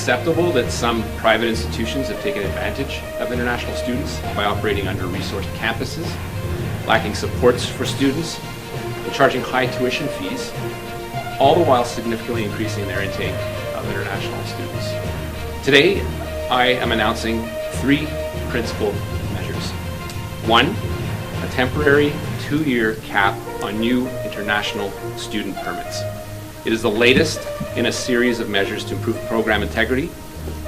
unacceptable that some private institutions have taken advantage of international students by operating under-resourced campuses, lacking supports for students, and charging high tuition fees, all the while significantly increasing their intake of international students. Today, I am announcing 3 principal measures. 1, a temporary 2-year cap on new international student permits. It is the latest in a series of measures to improve program integrity,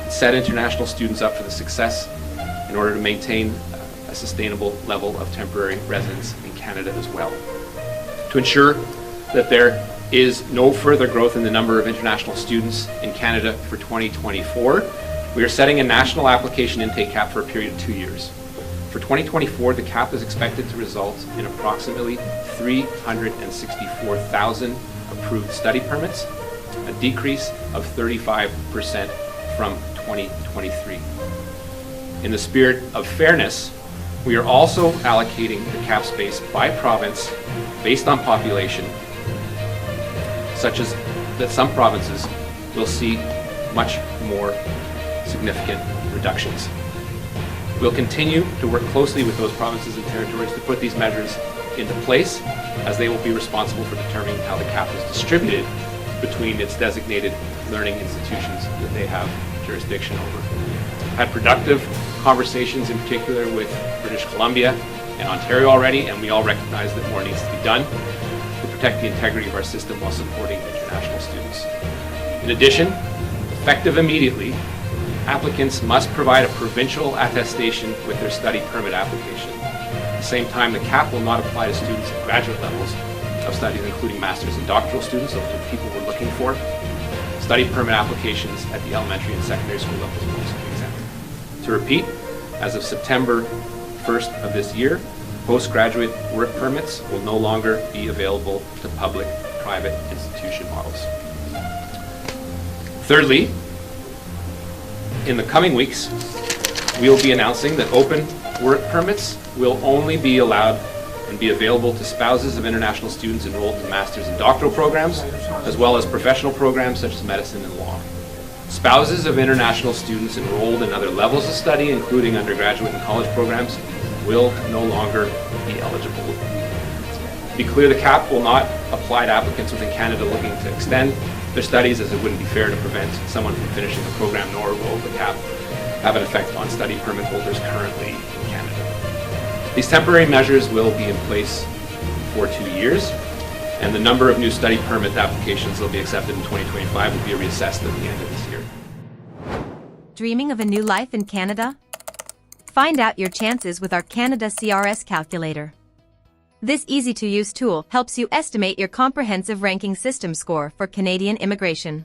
set international students up for the success in order to maintain a sustainable level of temporary residence in Canada as well. To ensure that there is no further growth in the number of international students in Canada for 2024, we are setting a national application intake cap for a period of 2 years. For 2024, the cap is expected to result in approximately 364,000 approved study permits, a decrease of 35% from 2023. In the spirit of fairness, we are also allocating the cap space by province based on population, such as that some provinces will see much more significant reductions. We'll continue to work closely with those provinces and territories to put these measures into place, as they will be responsible for determining how the cap is distributed between its designated learning institutions that they have jurisdiction over. I've had productive conversations, in particular with British Columbia and Ontario already, and we all recognize that more needs to be done to protect the integrity of our system while supporting international students. In addition, effective immediately, applicants must provide a provincial attestation with their study permit application. At the same time, the cap will not apply to students at graduate levels of studies, including master's and doctoral students, those are the people we're looking for. Study permit applications at the elementary and secondary school levels will also be exempt. To repeat, as of September 1st of this year, postgraduate work permits will no longer be available to public-private institution models. Thirdly, in the coming weeks, we will be announcing that open work permits will only be allowed and be available to spouses of international students enrolled in master's and doctoral programs, as well as professional programs such as medicine and law. Spouses of international students enrolled in other levels of study, including undergraduate and college programs, will no longer be eligible. To be clear, the cap will not apply to applicants within Canada looking to extend their studies, as it wouldn't be fair to prevent someone from finishing the program, nor will the cap have an effect on study permit holders currently in Canada. These temporary measures will be in place for 2 years, and the number of new study permit applications that will be accepted in 2025 will be reassessed at the end of this year. Dreaming of a new life in Canada? Find out your chances with our Canada CRS calculator. This easy-to-use tool helps you estimate your comprehensive ranking system score for Canadian immigration.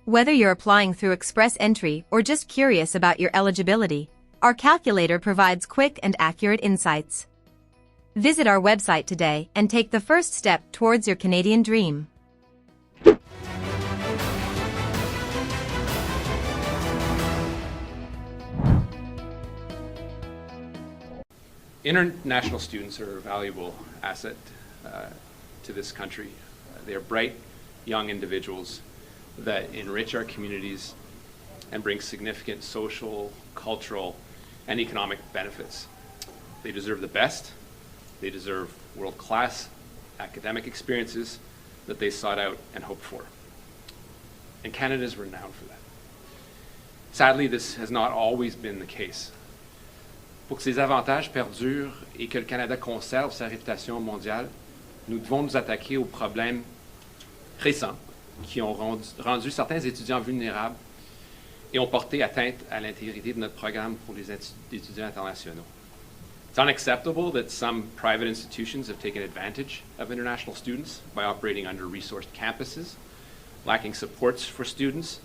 Whether you're applying through express entry or just curious about your eligibility, our calculator provides quick and accurate insights. Visit our website today and take the first step towards your Canadian dream. International students are a valuable asset to this country. They are bright, young individuals that enrich our communities and bring significant social, cultural, and economic benefits. They deserve the best. They deserve world-class academic experiences that they sought out and hoped for. And Canada is renowned for that. Sadly, this has not always been the case. Pour que ces avantages perdurent et que le Canada conserve sa réputation mondiale, nous devons nous attaquer aux problèmes récents qui ont rendu certains étudiants vulnérables et ont porté atteinte à l'intégrité de notre programme pour les étudiants internationaux. It's unacceptable that some private institutions have taken advantage of international students by operating under-resourced campuses, lacking supports for students,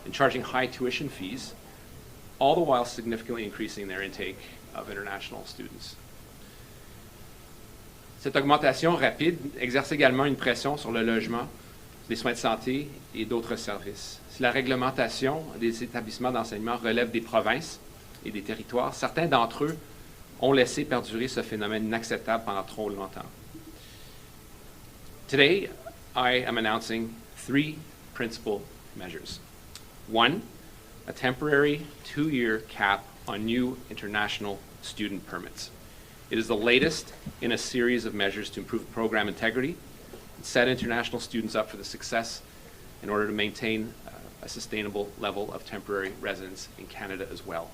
and charging high tuition fees, all the while significantly increasing their intake of international students. Cette augmentation rapide exerce également une pression sur le logement, les soins de santé et d'autres services. Si la réglementation des établissements d'enseignement relève des provinces et des territoires, certains d'entre eux ont laissé perdurer ce phénomène inacceptable pendant trop longtemps. Today, I am announcing 3 principal measures. 1, a temporary 2-year cap on new international student permits. It is the latest in a series of measures to improve program integrity and set international students up for the success in order to maintain a sustainable level of temporary residence in Canada as well.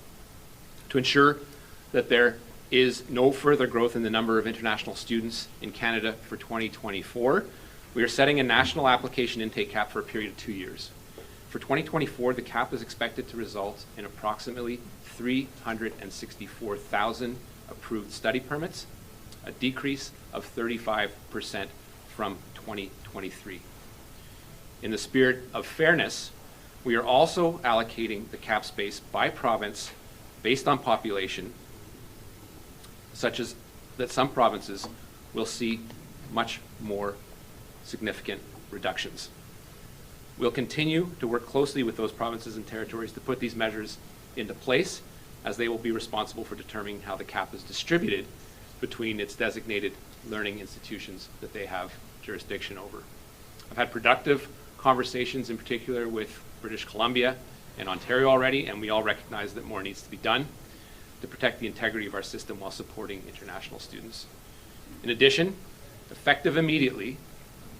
To ensure that there is no further growth in the number of international students in Canada for 2024, we are setting a national application intake cap for a period of 2 years. For 2024, the cap is expected to result in approximately 364,000 approved study permits, a decrease of 35% from 2023. In the spirit of fairness, we are also allocating the cap space by province based on population, such as that some provinces will see much more significant reductions. We'll continue to work closely with those provinces and territories to put these measures into place, as they will be responsible for determining how the cap is distributed between its designated learning institutions that they have jurisdiction over. I've had productive conversations in particular with British Columbia and Ontario already, and we all recognize that more needs to be done to protect the integrity of our system while supporting international students. In addition, effective immediately,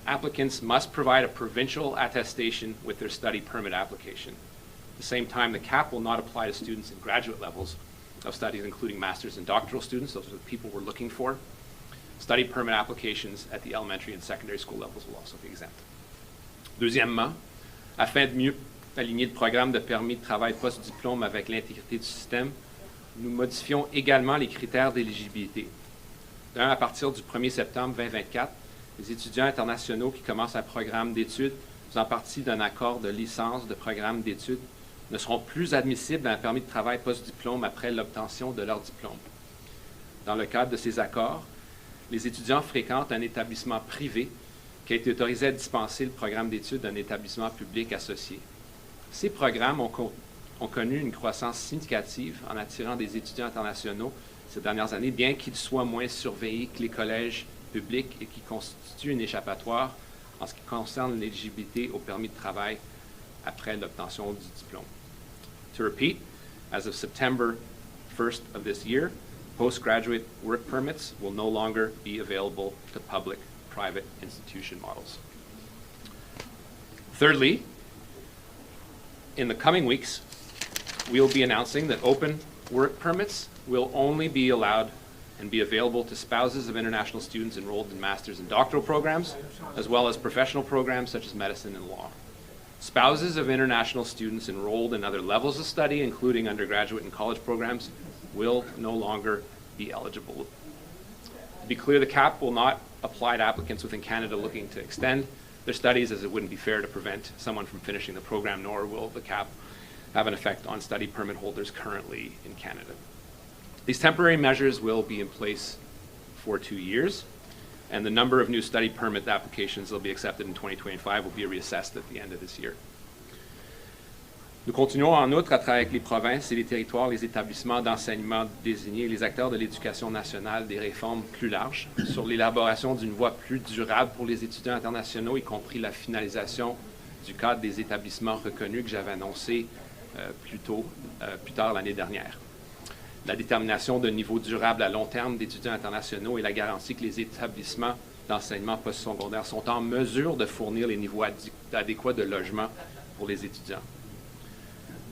applicants must provide a provincial attestation with their study permit application. At the same time, the cap will not apply to students in graduate levels of studies, including master's and doctoral students. Those are the people we're looking for. Study permit applications at the elementary and secondary school levels will also be exempt. Deuxièmement, afin de mieux aligner le programme de permis de travail post-diplôme avec l'intégrité du système, nous modifions également les critères d'éligibilité. À partir du 1er septembre 2024, les étudiants internationaux qui commencent un programme d'études faisant partie d'un accord de licence de programme d'études ne seront plus admissibles à un permis de travail post-diplôme après l'obtention de leur diplôme. Dans le cadre de ces accords, les étudiants fréquentent un établissement privé qui a été autorisé à dispenser le programme d'études d'un établissement public associé. Ces programmes ont connu une croissance significative en attirant des étudiants internationaux ces dernières années, bien qu'ils soient moins surveillés que les collèges publics et qui constituent une échappatoire en ce qui concerne l'éligibilité au permis de travail après l'obtention du diplôme. To repeat, as of September 1st of this year, postgraduate work permits will no longer be available to public-private institution models. Thirdly, in the coming weeks, we'll be announcing that open work permits will only be allowed and be available to spouses of international students enrolled in master's and doctoral programs, as well as professional programs such as medicine and law. Spouses of international students enrolled in other levels of study, including undergraduate and college programs, will no longer be eligible. To be clear, the cap will not apply to applicants within Canada looking to extend their studies, as it wouldn't be fair to prevent someone from finishing the program, nor will the cap have an effect on study permit holders currently in Canada. These temporary measures will be in place for 2 years, and the number of new study permit applications that will be accepted in 2025 will be reassessed at the end of this year. Nous continuons en outre à travailler avec les provinces et les territoires, les établissements d'enseignement désignés et les acteurs de l'éducation nationale des réformes plus larges sur l'élaboration d'une voie plus durable pour les étudiants internationaux, y compris la finalisation du cadre des établissements reconnus que j'avais annoncé plus tard l'année dernière. La détermination d'un niveau durable à long terme d'étudiants internationaux et la garantie que les établissements d'enseignement postsecondaire sont en mesure de fournir les niveaux adéquats de logement pour les étudiants.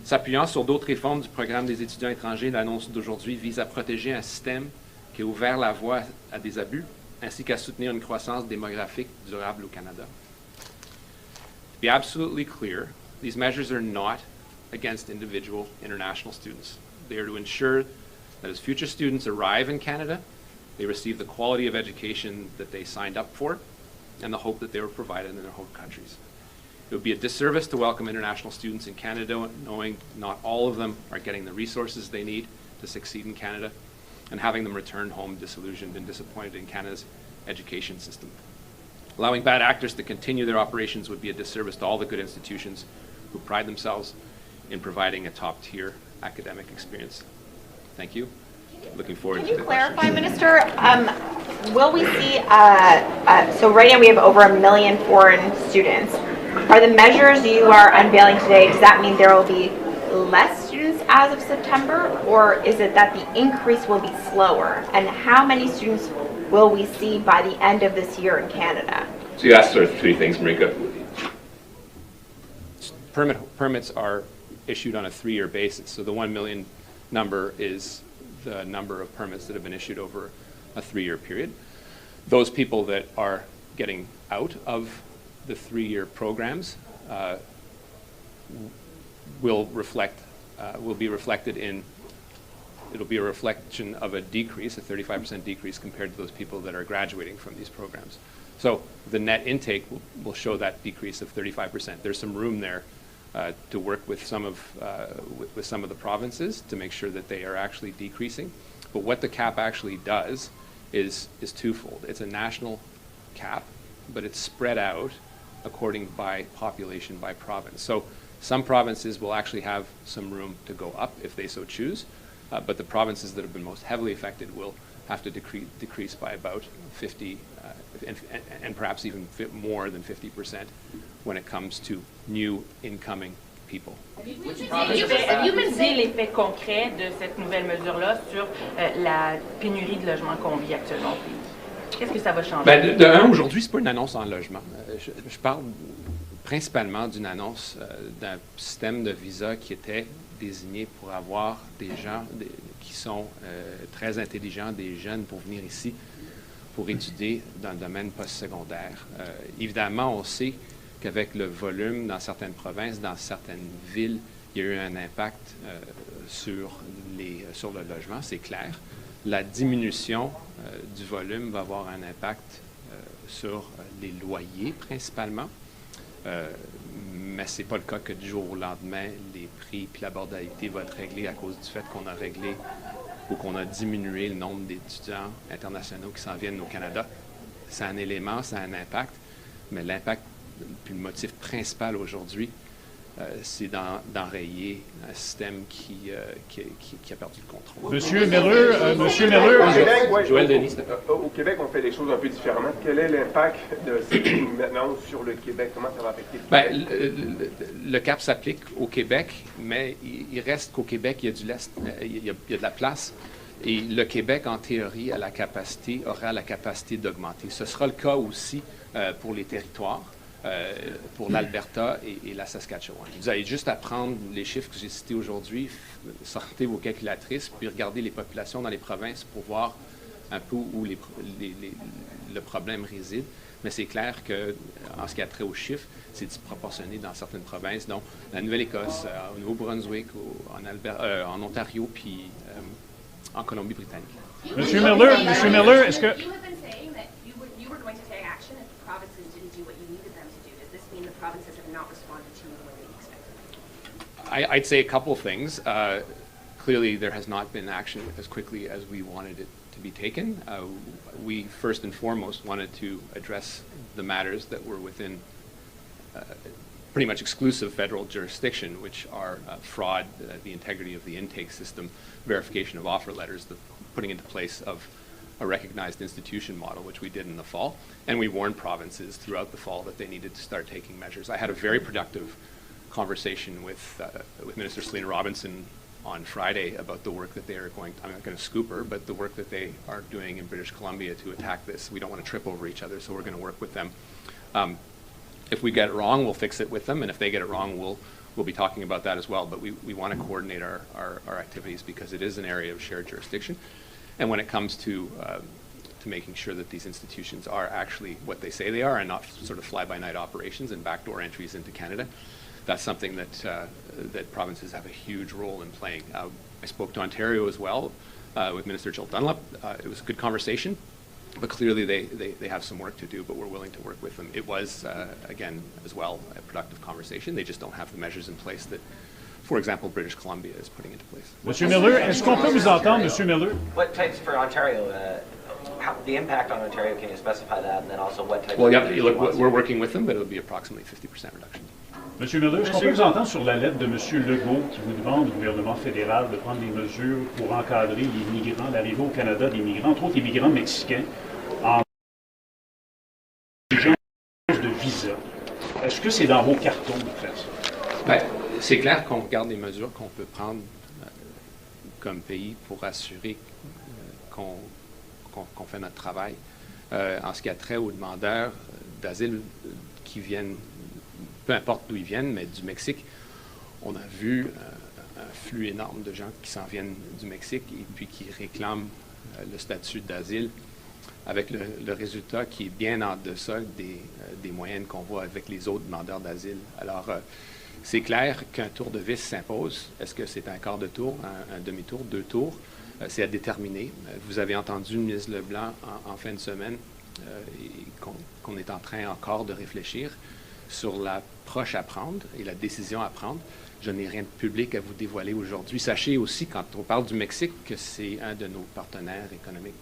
S'appuyant sur d'autres réformes du programme des étudiants étrangers, l'annonce d'aujourd'hui vise à protéger un système qui a ouvert la voie à des abus, ainsi qu'à soutenir une croissance démographique durable au Canada. To be absolutely clear, these measures are not against individual international students. They are to ensure that as future students arrive in Canada, they receive the quality of education that they signed up for and the hope that they were provided in their home countries. It would be a disservice to welcome international students in Canada knowing not all of them are getting the resources they need to succeed in Canada and having them return home disillusioned and disappointed in Canada's education system. Allowing bad actors to continue their operations would be a disservice to all the good institutions who pride themselves in providing a top-tier academic experience. Thank you. Looking forward to the questions. Can you clarify, Minister, will we see, so right now we have over 1 million foreign students. Are the measures you are unveiling today, does that mean there will be less students as of September, or is it that the increase will be slower? And how many students will we see by the end of this year in Canada? So you asked sort of three things, Marika. Permits are issued on a 3-year basis. So the 1 million number is the number of permits that have been issued over a 3-year period. Those people that are getting out of the 3-year programs will be reflected in, it'll be a reflection of a decrease, a 35% decrease compared to those people that are graduating from these programs. So the net intake will show that decrease of 35%. There's some room there to work with some of the provinces to make sure that they are actually decreasing. But what the cap actually does is twofold. It's a national cap, but it's spread out according by population, by province. So some provinces will actually have some room to go up if they so choose, but the provinces that have been most heavily affected will have to decrease by about 50, and perhaps even more than 50% when it comes to new incoming people. Avez-vous mesuré l'effet concret de cette nouvelle mesure-là sur la pénurie de logements qu'on vit actuellement? Qu'est-ce que ça va changer? Aujourd'hui, ce n'est pas une annonce en logement. Je parle principalement d'une annonce d'un système de visa qui était désigné pour avoir des gens qui sont très intelligents, des jeunes pour venir ici pour étudier dans le domaine postsecondaire. Évidemment, on sait qu'avec le volume dans certaines provinces, dans certaines villes, il y a eu un impact sur le logement, c'est clair. La diminution du volume va avoir un impact sur les loyers principalement, mais ce n'est pas le cas que du jour au lendemain, les prix et l'abordabilité vont être réglés à cause du fait qu'on a réglé ou qu'on a diminué le nombre d'étudiants internationaux qui s'en viennent au Canada. C'est un élément, ça a un impact, mais l'impact, puis le motif principal aujourd'hui, c'est d'enrayer un système qui a perdu le contrôle. Monsieur Miller, Joël Denis. Au Québec, on fait les choses un peu différemment. Quel est l'impact de cette maintenant sur le Québec? Comment ça va affecter le Québec? Le cap s'applique au Québec, mais il reste qu'au Québec, il y a du lest, il y a de la place. Et le Québec, en théorie, aura la capacité d'augmenter. Ce sera le cas aussi pour les territoires. Pour l'Alberta et la Saskatchewan. Vous avez juste à prendre les chiffres que j'ai cités aujourd'hui, sortez vos calculatrices, puis regardez les populations dans les provinces pour voir un peu où le problème réside. Mais c'est clair qu'en ce qui a trait aux chiffres, c'est disproportionné dans certaines provinces, dont la Nouvelle-Écosse, au Nouveau-Brunswick, en Ontario, puis en Colombie-Britannique. Monsieur Miller, est-ce que... Provinces have not responded to you the way they expected? I'd say a couple of things. Clearly, there has not been action as quickly as we wanted it to be taken. We first and foremost wanted to address the matters that were within pretty much exclusive federal jurisdiction, which are fraud, the integrity of the intake system, verification of offer letters, the putting into place of a recognized institution model, which we did in the fall, and we warned provinces throughout the fall that they needed to start taking measures. I had a very productive conversation with Minister Selena Robinson on Friday about the work that they are going, I'm not going to scoop her, but the work that they are doing in British Columbia to attack this. We don't want to trip over each other, so we're going to work with them. If we get it wrong, we'll fix it with them, and if they get it wrong, we'll be talking about that as well. But we want to coordinate our activities because it is an area of shared jurisdiction. And when it comes to making sure that these institutions are actually what they say they are and not sort of fly-by-night operations and backdoor entries into Canada, that's something that provinces have a huge role in playing. I spoke to Ontario as well with Minister Jill Dunlop. It was a good conversation, but clearly they have some work to do, but we're willing to work with them. It was, again, as well, a productive conversation. They just don't have the measures in place that, for example, British Columbia is putting into place. Monsieur Miller, est-ce qu'on peut vous entendre, Monsieur Miller? What types for Ontario? The impact on Ontario, can you specify that? And then also what type Well, of... look, we're working with them, but it'll be approximately 50% reduction. Monsieur Miller, est-ce qu'on peut vous entendre sur la lettre de Monsieur Legault qui vous demande au gouvernement fédéral de prendre des mesures pour encadrer les migrants, l'arrivée au Canada des migrants, entre autres les migrants mexicains, en exigence de visa? Est-ce que c'est dans vos cartons de faire ça? C'est clair qu'on regarde les mesures qu'on peut prendre comme pays pour assurer qu'on fait notre travail. En ce qui a trait aux demandeurs d'asile qui viennent, peu importe d'où ils viennent, mais du Mexique, on a vu un flux énorme de gens qui s'en viennent du Mexique et puis qui réclament le statut d'asile, avec le résultat qui est bien en deçà des moyennes qu'on voit avec les autres demandeurs d'asile. Alors, c'est clair qu'un tour de vis s'impose. Est-ce que c'est un quart de tour, un demi-tour, 2 tours? C'est à déterminer. Vous avez entendu le ministre Leblanc en fin de semaine qu'on est en train encore de réfléchir sur l'approche à prendre et la décision à prendre. Je n'ai rien de public à vous dévoiler aujourd'hui. Sachez aussi, quand on parle du Mexique, que c'est un de nos partenaires économiques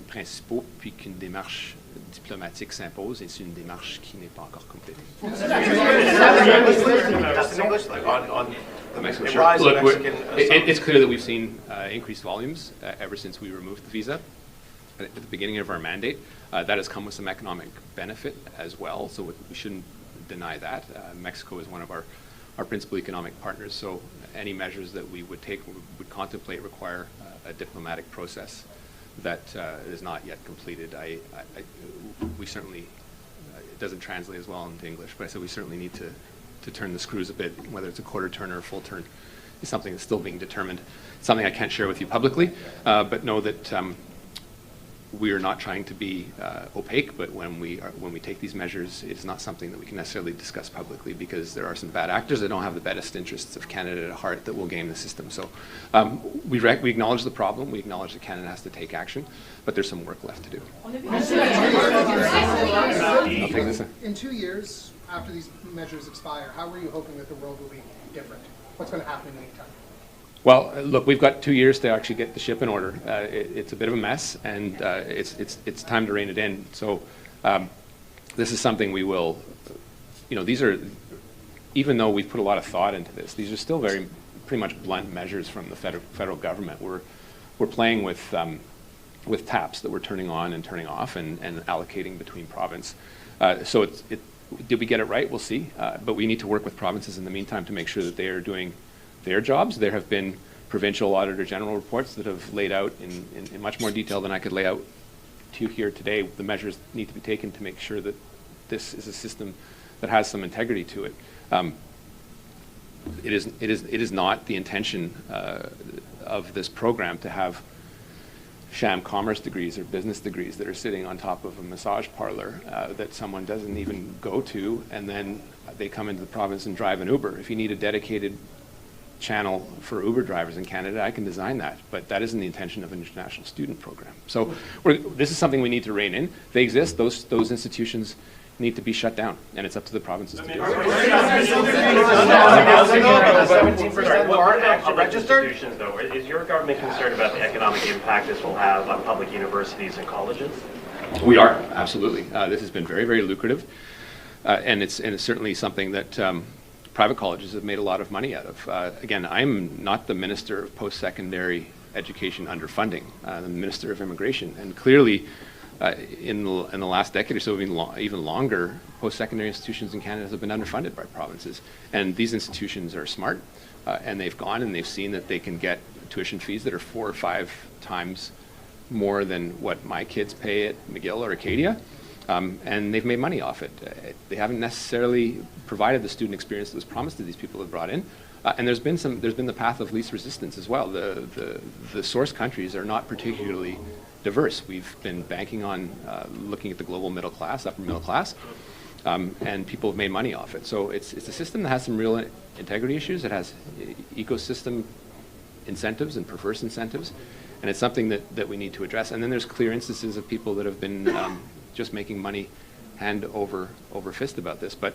principaux, puis qu'une démarche diplomatique s'impose, et c'est une démarche qui n'est pas encore complétée. Sure. Look, it's clear that we've seen increased volumes ever since we removed the visa at the beginning of our mandate. That has come with some economic benefit as well, so we shouldn't deny that. Mexico is one of our principal economic partners, so any measures that we would take, would contemplate, require a diplomatic process that is not yet completed. We certainly, it doesn't translate as well into English, but I said we certainly need to turn the screws a bit, whether it's a quarter turn or a full turn. It's something that's still being determined. It's something I can't share with you publicly, but know that we are not trying to be opaque, but when we take these measures, it's not something that we can necessarily discuss publicly, because there are some bad actors that don't have the best interests of Canada at heart that will game the system. So we acknowledge the problem, we acknowledge that Canada has to take action, but there's some work left to do. In 2 years, after these measures expire, how are you hoping that the world will be different? What's going to happen in the meantime? Well, look, we've got 2 years to actually get the ship in order. It's a bit of a mess, and it's time to rein it in. So this is something we will, these are, even though we've put a lot of thought into this, these are still pretty much blunt measures from the federal government. We're playing with taps that we're turning on and turning off and allocating between province. So did we get it right? We'll see. But we need to work with provinces in the meantime to make sure that they are doing their jobs. There have been provincial Auditor General reports that have laid out in much more detail than I could lay out to you here today the measures need to be taken to make sure that this is a system that has some integrity to it. It is not the intention of this program to have sham commerce degrees or business degrees that are sitting on top of a massage parlor that someone doesn't even go to, and then they come into the province and drive an Uber. If you need a dedicated channel for Uber drivers in Canada, I can design that, but that isn't the intention of an international student program. So this is something we need to rein in. They exist, those institutions need to be shut down, and it's up to the provinces to do it. 17% aren't actually registered? Institutions, though, is your government concerned about the economic impact this will have on public universities and colleges? We are, absolutely. This has been very, very lucrative, and it's certainly something that private colleges have made a lot of money out of. Again, I'm not the Minister of Post-Secondary Education underfunding. I'm the Minister of Immigration, and clearly in the last decade or so, even longer, post-secondary institutions in Canada have been underfunded by provinces. And these institutions are smart, and they've gone and they've seen that they can get tuition fees that are 4 or 5 times more than what my kids pay at McGill or Acadia. And they've made money off it. They haven't necessarily provided the student experience that was promised to these people that brought in. And there's been the path of least resistance as well. The source countries are not particularly diverse. We've been banking on looking at the global middle class, upper middle class, and people have made money off it. So it's a system that has some real integrity issues. It has ecosystem incentives and perverse incentives, and it's something that we need to address. And then there's clear instances of people that have been just making money hand over fist about this. But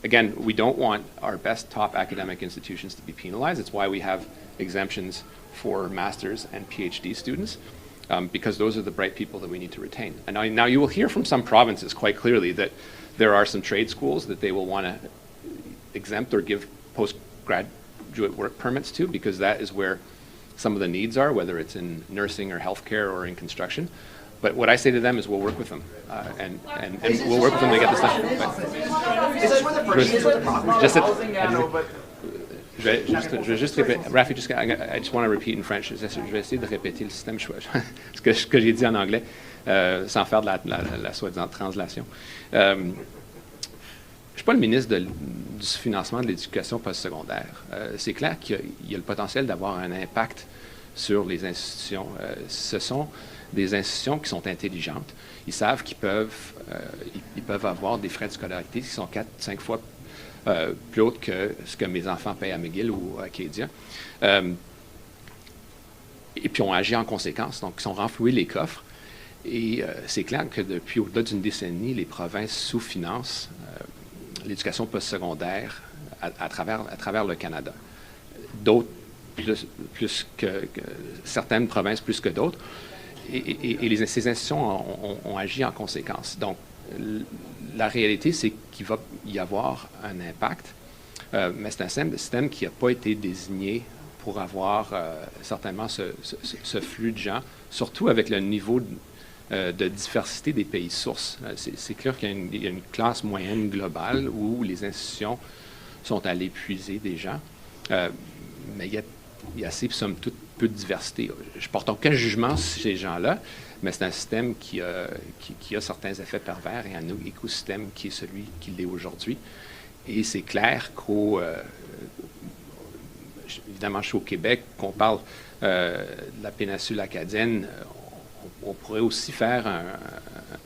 again, we don't want our best top academic institutions to be penalized. It's why we have exemptions for master's and PhD students, because those are the bright people that we need to retain. And now you will hear from some provinces quite clearly that there are some trade schools that they will want to exempt or give postgraduate work permits to, because that is where some of the needs are, whether it's in nursing or healthcare or in construction. But what I say to them is we'll work with them, and we'll work with them to get this done. Je vais juste répéter. Rafi, I just want to repeat in French. Je vais essayer de répéter le système, ce que j'ai dit en anglais, sans faire de la soi-disant translation. Je ne suis pas le ministre du financement de l'éducation postsecondaire. C'est clair qu'il y a le potentiel d'avoir un impact sur les institutions. Ce sont des institutions qui sont intelligentes. Ils savent qu'ils peuvent avoir des frais de scolarité qui sont 4-5 fois plus hautes que ce que mes enfants payent à McGill ou à Acadia. Et puis, on agit en conséquence. Donc, ils ont renfloué les coffres. Et c'est clair que depuis au-delà d'une décennie, les provinces sous-financent l'éducation postsecondaire à travers le Canada. D'autres, plus que certaines provinces plus que d'autres. Et ces institutions ont agi en conséquence. Donc, la réalité, c'est qu'il va y avoir un impact, mais c'est un système qui n'a pas été désigné pour avoir certainement ce flux de gens, surtout avec le niveau de diversité des pays sources. C'est clair qu'il y a une classe moyenne globale où les institutions sont allées puiser des gens, mais il y a assez, somme toute, peu de diversité. Je porte aucun jugement sur ces gens-là, mais c'est un système qui a certains effets pervers et un écosystème qui est celui qu'il est aujourd'hui. Et c'est clair évidemment, je suis au Québec, qu'on parle de la péninsule acadienne, on pourrait aussi faire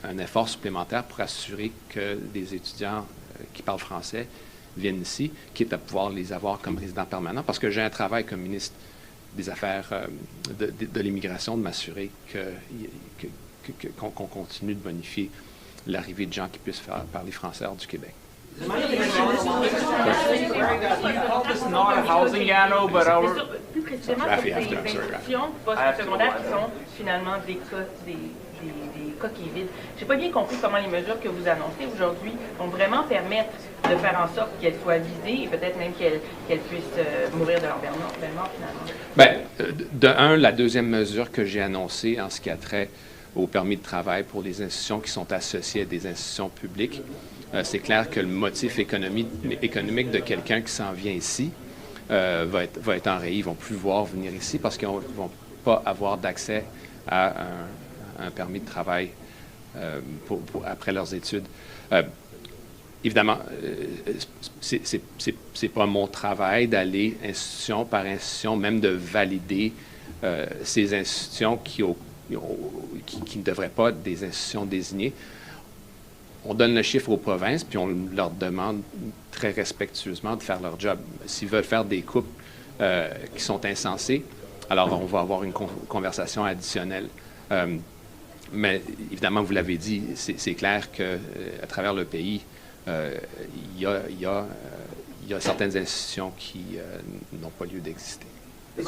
un effort supplémentaire pour assurer que des étudiants qui parlent français viennent ici, quitte à pouvoir les avoir comme résidents permanents, parce que j'ai un travail comme ministre des Affaires de l'immigration, de m'assurer qu'on continue de bonifier l'arrivée de gens qui puissent parler français hors du Québec. Plus précisément, sur des institutions postsecondaires qui sont finalement des coquilles vides. Je n'ai pas bien compris comment les mesures que vous annoncez aujourd'hui vont vraiment permettre de faire en sorte qu'elles soient visées et peut-être même qu'elles puissent mourir de leur finalement. Bien, de un, la deuxième mesure que j'ai annoncée en ce qui a trait au permis de travail pour les institutions qui sont associées à des institutions publiques, c'est clair que le motif économique de quelqu'un qui s'en vient ici va être enrayé. Ils ne vont plus voir venir ici parce qu'ils ne vont pas avoir d'accès à un permis de travail après leurs études. Évidemment, c'est pas mon travail d'aller institution par institution, même de valider ces institutions qui ne devraient pas être des institutions désignées. On donne le chiffre aux provinces, puis on leur demande très respectueusement de faire leur job. S'ils veulent faire des coupes qui sont insensées, alors on va avoir une conversation additionnelle. Mais évidemment, vous l'avez dit, c'est clair qu'à travers le pays, il y a certaines institutions qui n'ont pas lieu d'exister. The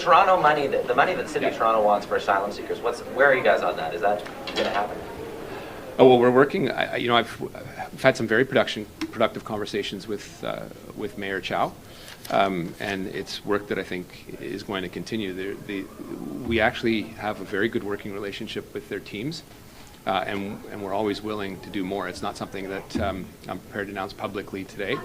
Toronto money, the money that the City of Toronto wants for asylum seekers, where are you guys on that? Is that going to happen? Oh, well, we're working. I've had some very productive conversations with Mayor Chow, and it's work that I think is going to continue. We actually have a very good working relationship with their teams, and we're always willing to do more. It's not something that I'm prepared to announce publicly today,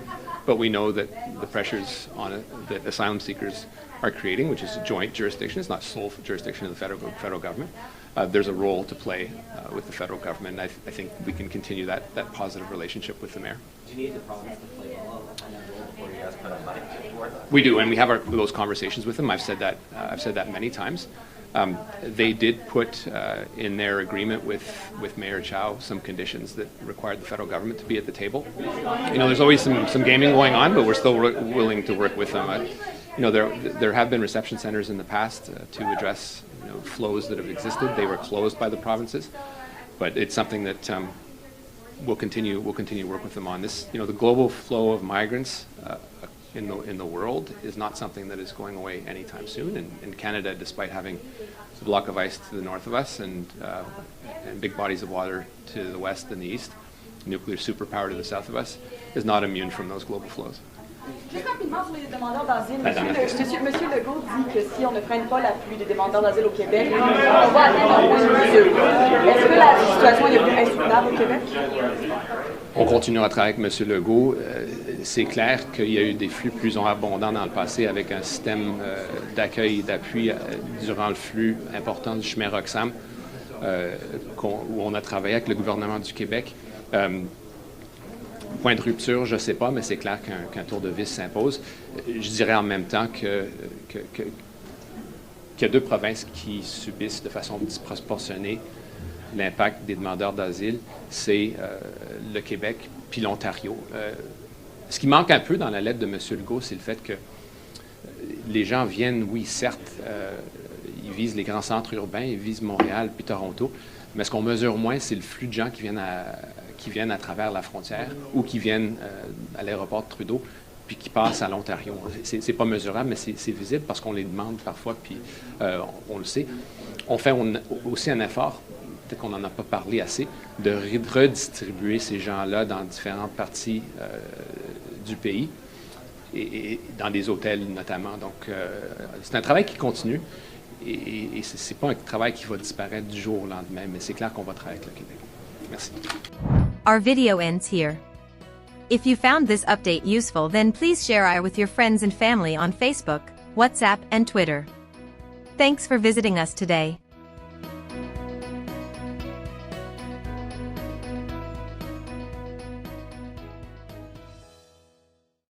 but we know that the pressures on it that asylum seekers are creating, which is a joint jurisdiction, it's not sole jurisdiction of the federal government. There's a role to play with the federal government, and I think we can continue that positive relationship with the mayor. Do you need the province to play a role before you guys put up money for that? We do, and we have those conversations with them. I've said that many times. They did put in their agreement with Mayor Chow some conditions that required the federal government to be at the table. There's always some gaming going on, but we're still willing to work with them. There have been reception centers in the past to address flows that have existed. They were closed by the provinces, but it's something that we'll continue to work with them on. This, the global flow of migrants in the world is not something that is going away anytime soon. And Canada, despite having a block of ice to the north of us and big bodies of water to the west and the east, nuclear superpower to the south of us, is not immune from those global flows. Juste rapidement sur les demandeurs d'asile, Monsieur Legault dit que si on ne freine pas l'afflux des demandeurs d'asile au Québec, on va atteindre un point de mesure. Est-ce que la situation est plus insoutenable au Québec? On continuera à travailler avec M. Legault. C'est clair qu'il y a eu des flux plus abondants dans le passé avec un système d'accueil et d'appui durant le flux important du chemin Roxham, où on a travaillé avec le gouvernement du Québec. Point de rupture, je ne sais pas, mais c'est clair qu'un tour de vis s'impose. Je dirais en même temps qu'il y a deux provinces qui subissent de façon disproportionnée l'impact des demandeurs d'asile, c'est le Québec puis l'Ontario. Ce qui manque un peu dans la lettre de M. Legault, c'est le fait que les gens viennent, oui, certes, ils visent les grands centres urbains, ils visent Montréal puis Toronto, mais ce qu'on mesure moins, c'est le flux de gens qui viennent à travers la frontière ou qui viennent à l'aéroport de Trudeau puis qui passent à l'Ontario. C'est pas mesurable, mais c'est visible parce qu'on les demande parfois, puis on le sait. On fait aussi un effort, peut-être qu'on n'en a pas parlé assez, de redistribuer ces gens-là dans différentes parties du pays et dans des hôtels notamment. Donc, c'est un travail qui continue et c'est pas un travail qui va disparaître du jour au lendemain, mais c'est clair qu'on va travailler avec le Québec. Merci. Our video ends here. If you found this update useful, then please share it with your friends and family on Facebook, WhatsApp, and Twitter. Thanks for visiting us today.